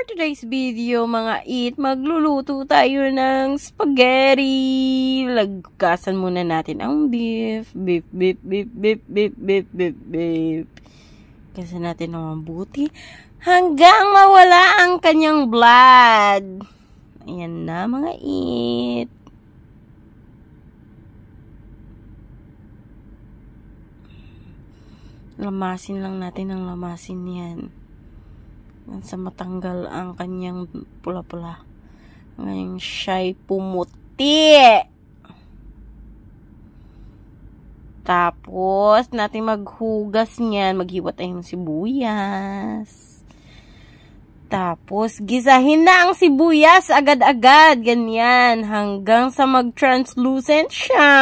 today's video mga magluluto tayo ng spaghetti. Lagkasan muna natin ang beef. Beef. Lagkasan natin ng mabuti hanggang mawala ang kanyang blood. Ayan na mga Lamasin lang natin ng lamasin yan. Sa matanggal ang kanyang pula-pula. Ngayon siya'y pumuti. Tapos, natin maghugas niyan. Maghiwat tayo ng sibuyas. Tapos, gisahin na ang sibuyas agad-agad. Ganyan. Hanggang sa mag-translucent siya.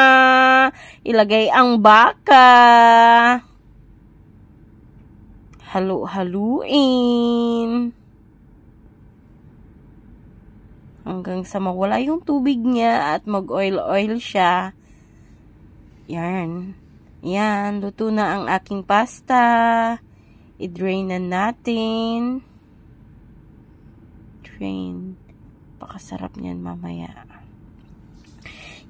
Ilagay ang baka. Halu-haluin hanggang sa mawala yung tubig niya at mag-oil-oil siya. Yan, luto na ang aking pasta. I-drain na natin. Drain. Pakasarap niyan mamaya.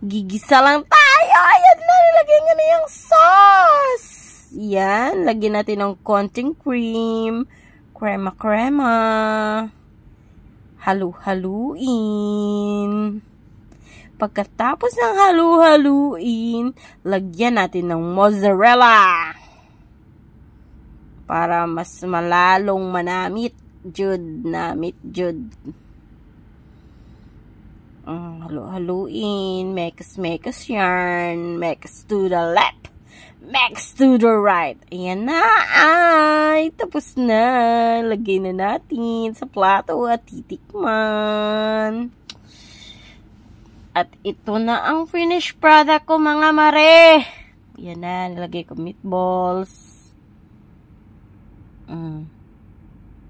Gigisa lang tayo. Ayan na, nilagay nga na yung sauce. Yan, lagyan natin ng konting cream. Crema. Halu-haluin. Pagkatapos ng halu-haluin, lagyan natin ng mozzarella. Para mas malalong manamit. Namit jud. Halu-haluin. Mix yarn. Mix to the left. Mix to the right. Ayan na. Tapos na. Lagay na natin sa plato at titikman. At ito na ang finished product ko mga mare. Ayan na. Nilagay ko meatballs.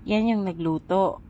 Yan yung nagluto.